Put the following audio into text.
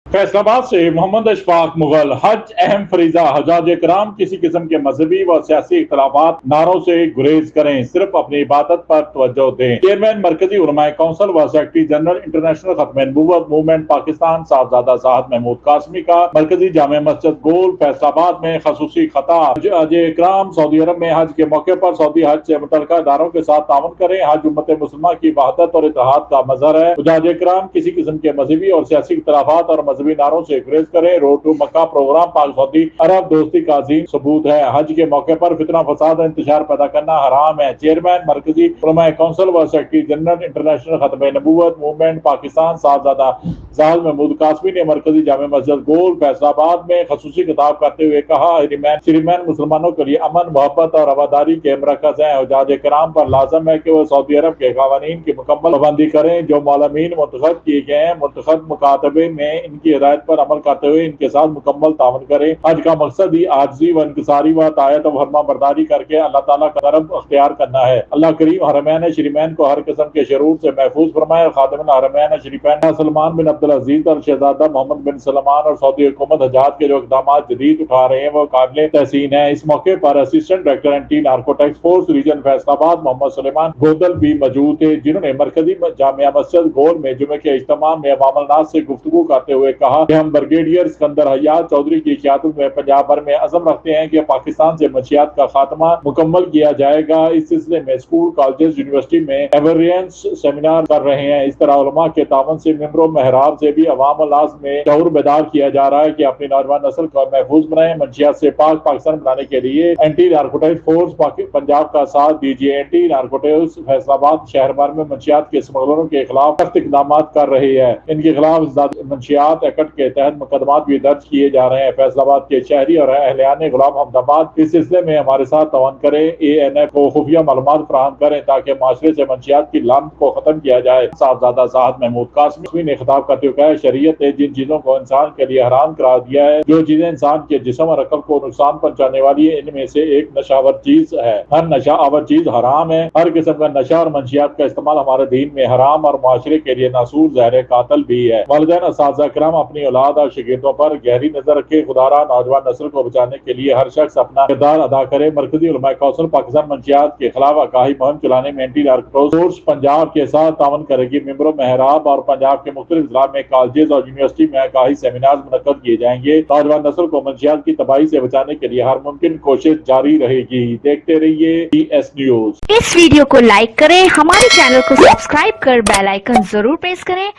फैसलाबाद से मोहम्मद अशफाक मुगल। हज अहम फरीजा। हजाज कराम किसी किस्म के मजहबी व सियासी इख्तलाफात नारों से गुरेज करें, सिर्फ अपनी इबादत पर तवज्जो दें। चेयरमैन मरकजी उलमाए कौंसिल व सेक्रेटरी जनरल इंटरनेशनल खत्म नबूवत मूवमेंट पाकिस्तान साहबजादा साहद महमूद कासमी का मरकजी जामे मस्जिद गोल फैसलाबाद में खसूसी खताब। हज कराम सऊदी अरब में हज के मौके पर सऊदी हज से मुतल्लिका इदारों के साथ ताउन करें। हज उम्मत मुस्लिमा की वहदत और इत्तेहाद का मजहर है। हज कराम किसी किस्म के मजहबी और सियासी इख्तलाफात और मजहबी नारों से गुरेज करें। रोड टू मक्का प्रोग्राम पाक सऊदी अरब दोस्ती का अजीम सबूत है। हज के मौके पर फितना फसाद इंतशार पैदा करना हराम है। चेयरमैन मरकजी उलमाए कौंसिल व सेक्रेटरी जनरल इंटरनेशनल खत्म नबूवत मूवमेंट पाकिस्तान साहबजादा साहद महमूद कासमी ने मरकजी जामे मस्जिद गोल फैसलाबाद में खसूसी खिताब करते हुए कहा, श्रीमैन मुसलमानों के लिए अमन मोहब्बत और रवादारी के मरकज है। हजाज कराम पर लाजम है कि वो सऊदी अरब के कानून की मुकम्मल पाबंदी करें जो मौलमीन मुंतखब किए गए हैं। मुंतखब मुकातबे में इनकी हिदायत पर अमल करते हुए इनके साथ मुकम्मल ताउन करें। हज का मकसद ही आजिज़ी व इंकिसारी व तायत व फरमा बरदारी करके अल्लाह ताला का तरफ अख्तियार करना है। अल्लाह करीम हरमैन शरीफैन को हर किस्म के शरूर से महफूज फरमाए। खादिमुल हरमैन शरीफैन सलमान बिन अब्दुल अजीज और शहजादा मोहम्मद बिन सलमान और सऊदी हुकूमत हजाज के जो इक़दाम जदीद उठा रहे हैं वो काबिल तहसीन है। इस मौके पर assistant director anti narcotics force region Faisalabad Mohammad Suleman Godal भी मौजूद थे, जिन्होंने मरकजी जामिया मस्जिद गोल में जुमे के इज्तिमा में अवामनास से गुफ्तगू करते हुए कहा कि हम ब्रिगेडियर सिकंदर हयात चौधरी की क़यादत में पंजाब भर में अज़म रखते हैं कि पाकिस्तान से मंशियात का खात्मा मुकम्मल किया जाएगा। इस सिलसिले में स्कूल कॉलेज यूनिवर्सिटी में अवेयरनेस सेमिनार कर रहे हैं। इस तरह उलमा के तावन से मेंबरों महराब से भी अवाम में शऊर बेदार किया जा रहा है कि अपनी नौजवान नस्ल को महफूज बनाए। मंशियात से पाक पाकिस्तान बनाने के लिए एंटी नार्कोटिक्स फोर्स पंजाब का साथ दीजिए। एंटी नार्कोटिक्स फैसलाबाद शहर भर में मंशियात के स्मगलरों के खिलाफ सख्त इक़दाम कर रही है। इनके खिलाफ मंशियात एक्ट के तहत मुकदमा भी दर्ज किए जा रहे हैं। फैसलाबाद के शहरी और अहलियान गुलाम अहमदाबाद इस सिलसिले में हमारे साथ ताउन करें। ANF को खुफिया मालूमात फराहम करें ताकि माशरे से मंशियात की लानत को खत्म किया जाए। साहबजादा साहद महमूद कासमी ने खिताब करते हुए कहा, शरीयत ने जिन चीजों को इंसान के लिए हराम करार दिया है, जो चीजें इंसान के जिस्म और अकल को नुकसान पहुंचाने वाली है, इनमें से एक नशावर चीज है। हर नशावर चीज हराम है। हर किस्म का नशा और मंशियात का इस्तेमाल हमारे दीन में हराम और माशरे के लिए नासूर ज़हर कातल भी है। वालिदैन असातिज़ा किराम अपनी औलाद और शागिर्दों पर गहरी नजर रखे। खुदारा नौजवान नस्ल को बचाने के लिए हर शख्स अपना किरदार अदा करे। मरकजी उलमाए कौंसिल पाकिस्तान मंशियात के खिलाफ आगाही मुहिम चलाने में एंटी नार्कोटिक्स फोर्स पंजाब के साथ ताउन करेगी। मेंबरों महराब और पंजाब के मुख्तलिफ जिला में कॉलेज और यूनिवर्सिटी में आगाही सेमिनार मुनक्कद किए जाएंगे। नौजवान नस्ल को मंशियात की तबाही से बचाने के लिए हर मुमकिन कोशिश जारी रहेगी। देखते रहिए DS न्यूज। इस वीडियो को लाइक करें, हमारे चैनल को सब्सक्राइब कर बेल आइकन जरूर प्रेस करें।